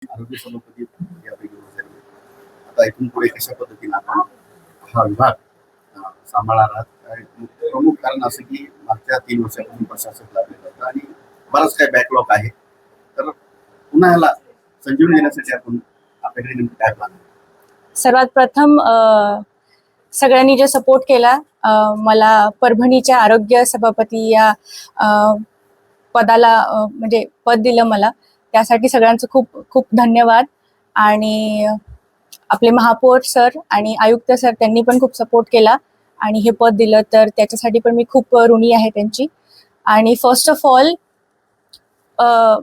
आरोग्य सभापती यापैकी झाली. आता इथून पुढे कशा पद्धतीने आपण हा विभाग सांभाळणार आहात? आणि प्रमुख कारण असं की मागच्या 3 वर्षापासून प्रशासक लागलेलं होतं आणि बराच काही बॅकलॉग आहे. तर पुन्हा ह्याला संजीवनी देण्यासाठी आपण आपल्याकडे नेमकं काय प्लॅन आहे? सर्वात प्रथम सगळ्यांनी जे सपोर्ट केला, मला परभणीच्या आरोग्य सभापती या पदाला म्हणजे पद दिलं मला, त्यासाठी सगळ्यांचं खूप खूप धन्यवाद. आणि आपले महापौर सर आणि आयुक्त सर त्यांनी पण खूप सपोर्ट केला आणि हे पद दिलं, तर त्याच्यासाठी पण मी खूप ऋणी आहे त्यांची. आणि फर्स्ट ऑफ ऑल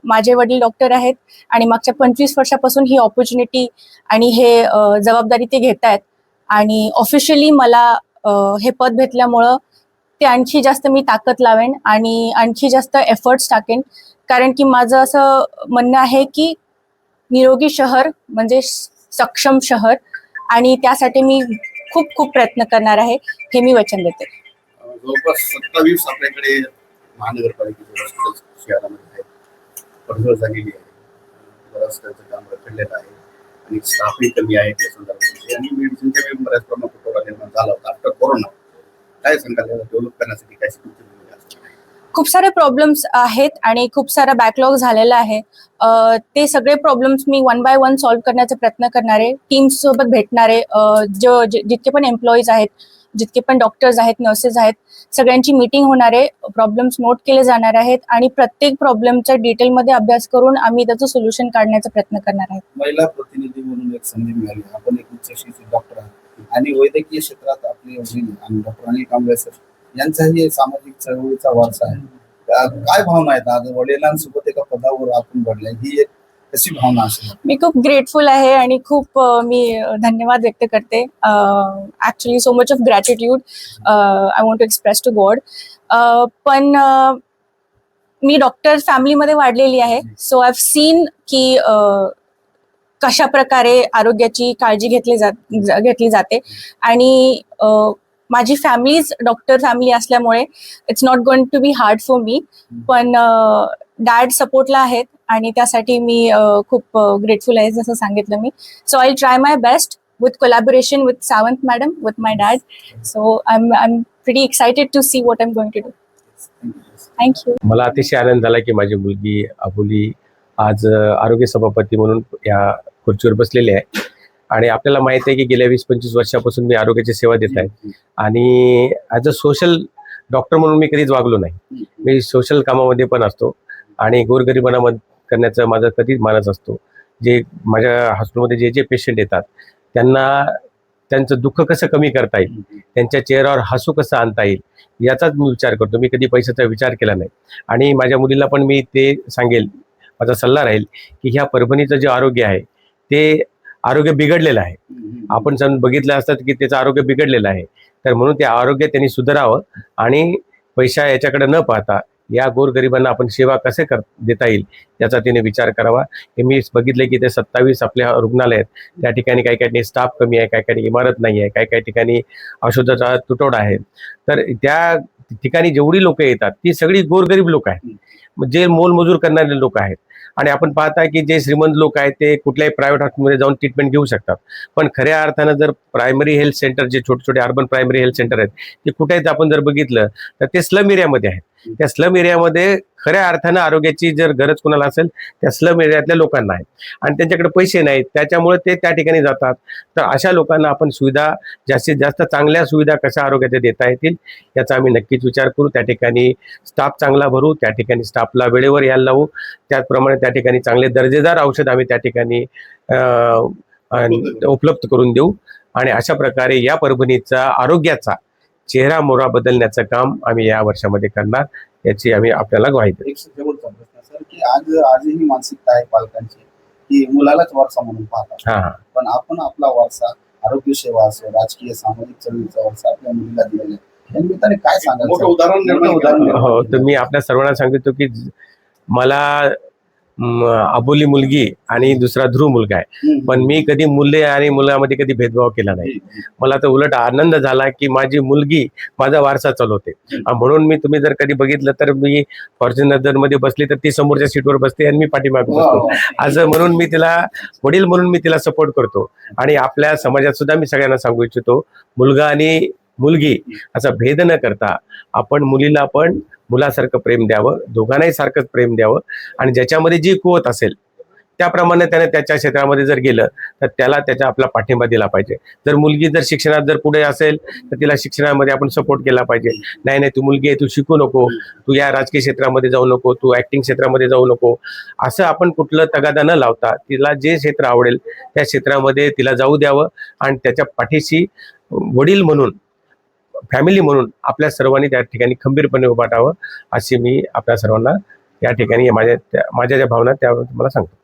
माझे वडील डॉक्टर आहेत आणि मागच्या 25 वर्षापासून ही ऑपॉर्च्युनिटी आणि हे जबाबदारी ते घेत आहेत आणि ऑफिशियली मला हे पद भेटल्यामुळं ते आणखी जास्त मी ताकद लावेन आणि आणखी जास्त एफर्ट्स टाकेन. कारण की माझं असं म्हणणं आहे की निरोगी शहर म्हणजे सक्षम शहर, आणि त्यासाठी मी खूप खूप प्रयत्न करणार आहे, हे मी वचन देते. जवळपास 27 आपल्याकडे महानगरपालिकेचे हॉस्पिटल शहरामध्ये आहेत. पडझड झालेली आहे, बरंच त्यांचं काम रखडलेलं आहे आणि स्टाफही कमी आहे त्या संदर्भामध्ये. आणि मेडिसिनच्या बऱ्याच प्रमाणात तुटवडा निर्माण झाला होता आफ्टर कोरोना. काय सांगाल याला डेव्हलप करण्यासाठी काय तुमची भूमिका असणार आहे? खूप सारे प्रॉब्लेम्स आहेत आणि खूप सारा बॅकलॉग झालेला आहे. ते सगळे problems me one by one solve करण्याचा प्रयत्न करणार आहे. टीम्स सोबत भेटणार आहे. जितके पण एम्प्लॉईज आहेत, जितके पण डॉक्टर्स आहेत, नर्सेस आहेत, सगळ्यांची मीटिंग होणार आहे. प्रॉब्लेम्स नोट केले जाणार आहेत आणि प्रत्येक प्रॉब्लेमचा डिटेलमध्ये अभ्यास करून आम्ही त्याचं सोल्युशन काढण्याचा प्रयत्न करणार आहे. महिला प्रतिनिधी म्हणून एक संधी मिळाली. आपण एक उच्च शिक्षित डॉक्टर आहात आणि वैद्यकीय क्षेत्रात आपले वडील आणि डॉक्टर अनिल कांबळे सर यांचाही सामाजिक चळवळीचा वारसा आहे. काय भावना आहेत आज वडिलांसोबत एका पदावर आपण घडले, ही एक कशी भावना असेल? मी खूप ग्रेटफुल आहे आणि खूप मी धन्यवाद व्यक्त करते. Actually so much of gratitude I want to express to God. पण मी डॉक्टर फॅमिलीमध्ये वाढलेली आहे, सो आय हॅव सीन की कशा प्रकारे आरोग्याची काळजी घेतली जाते. आणि माझी फॅमिलीज डॉक्टर फॅमिली असल्यामुळे it's not going to be hard for me. पण डॅड सपोर्टला आहेत आणि त्यासाठी मी खूप ग्रेटफुल आहे, जसं सांगितलं मी. So I try my best with collaboration with Sawant madam, with my dad. So I'm pretty excited to see what I'm going to do. Thank you. मला अतिशय आनंद झाला की माझी मुलगी अबोली आज आरोग्य सभापती म्हणून या खुर्चीवर बसलेली आहे. आणि आपल्याला माहिती आहे की गेल्या 20-25 वर्षापासून मी आरोग्याची सेवा देत आहे आणि ॲज अ सोशल डॉक्टर म्हणून मी कधीच वागलो नाही. मी सोशल कामामध्ये पण असतो आणि गोरगरिबांना मदत करण्याचा माझा कधीच मानस असतो. जे माझ्या हॉस्पिटलमध्ये जे पेशंट येतात त्यांना त्यांचं दुःख कसं कमी करता येईल, त्यांच्या चेहऱ्यावर हसू कसं आणता येईल याचाच मी विचार करतो. मी कधी पैशाचा विचार केला नाही. आणि माझ्या मुलीला पण मी ते सांगेल, माझा सल्ला राहील की ह्या परभणीचं जे आरोग्य आहे ते आरोग्य बिघडलेलं आहे. आपण समजून बघितलं असतात की त्याचं आरोग्य बिघडलेलं आहे, तर म्हणून ते आरोग्य त्यांनी सुधारावं आणि पैसा याच्याकडे न पाहता या गोरगरिबांना आपण सेवा कसे देता येईल याचा तिने विचार करावा. हे मी बघितले की ते 27 आपल्या रुग्णालय आहेत, त्या ठिकाणी काही काही स्टाफ कमी आहे, काही काही इमारत नाही आहे, काही काही ठिकाणी औषधाचा तुटवडा आहे. तर त्या ठिकाणी जेवढी लोक येतात ती सगळी गोरगरीब लोक आहेत, जे मोलमजूर करणारे लोक आहेत. आणि आपण पाहता की जे श्रीमंत लोक आहेत ते कुठल्याही प्रायव्हेट हॉस्पिटलमध्ये जाऊन ट्रीटमेंट घेऊ शकतात. पण खऱ्या अर्थानं जर प्रायमरी हेल्थ सेंटर, जे छोटे छोटे अर्बन प्रायमरी हेल्थ सेंटर आहेत ते कुठे आहेत आपण जर बघितलं तर ते स्लम एरियामध्ये आहेत. त्या स्लम एरियामध्ये खऱ्या अर्थानं आरोग्याची जर गरज कोणाला असेल त्या स्लम एरियातल्या लोकांना आहे आणि त्यांच्याकडे पैसे नाहीत, त्याच्यामुळे ते त्या ठिकाणी जातात. तर अशा लोकांना आपण सुविधा जास्तीत जास्त चांगल्या सुविधा कशा आरोग्याच्या देता येतील याचा आम्ही नक्कीच विचार करू. त्या ठिकाणी स्टाफ चांगला भरू, त्या ठिकाणी स्टाफला वेळेवर यायला लावू, त्याचप्रमाणे त्या ठिकाणी चांगले दर्जेदार औषध आम्ही त्या ठिकाणी उपलब्ध करून देऊ. आणि अशा प्रकारे या परभणीचा आरोग्याचा चेहरा मोहरा बदलण्याचं काम आम्ही या वर्षामध्ये करणार याची आम्ही आपल्याला ग्वाही देतो. एक शेवटचा प्रश्न सर, की आजही मानसिकता आहे पालकांची की मुलालाच वारसा म्हणून पाहतात, पण आपण आपला वारसा आरोग्य सेवा असो, राजकीय सामाजिक चळवळीचा वारसा आपल्या मुलीला दिलेला आहे. या निमित्ताने काय सांगाल? मोठं उदाहरण हो, तर मी आपल्या सर्वांना सांगितलं की मला अबोली मुलगी आणि दुसरा ध्रुव मुलगा आहे. पण मी कधी मुले आणि मुलामध्ये कधी भेदभाव केला नाही. मला तर उलट आनंद झाला की माझी मुलगी माझा वारसा चालवते. म्हणून मी तुम्ही जर कधी बघितलं तर मी फॉर्च्युनर मध्ये बसली तर ती समोरच्या सीटवर बसते आणि मी पाठीमागे बसतो. असं म्हणून मी तिला वडील म्हणून मी तिला सपोर्ट करतो. आणि आपल्या समाजात सुद्धा मी सगळ्यांना सांगू इच्छितो, मुलगा आणि मुलगी असा भेद न करता आपण मुलीला पण मुलासारखं प्रेम द्यावं, दोघांनाही सारखंच प्रेम द्यावं. आणि ज्याच्यामध्ये जी कुवत असेल त्याप्रमाणे त्याने त्याच्या क्षेत्रामध्ये जर गेलं तर त्याला त्याचा आपला पाठिंबा दिला पाहिजे. जर मुलगी जर शिक्षणात जर पुढे असेल तर तिला शिक्षणामध्ये आपण सपोर्ट केला पाहिजे. नाही नाही, तू मुलगी आहे, तू शिकू नको, तू या राजकीय क्षेत्रामध्ये जाऊ नको, तू ऍक्टिंग क्षेत्रामध्ये जाऊ नको, असं आपण कुठलं तगादा न लावता तिला जे क्षेत्र आवडेल त्या क्षेत्रामध्ये तिला जाऊ द्यावं. आणि त्याच्या पाठीशी वडील म्हणून, फॅमिली म्हणून आपल्या सर्वांनी त्या ठिकाणी खंबीरपणे उभा राहावं, अशी मी आपल्या सर्वांना या ठिकाणी माझ्या ज्या भावना त्या मला सांगतो.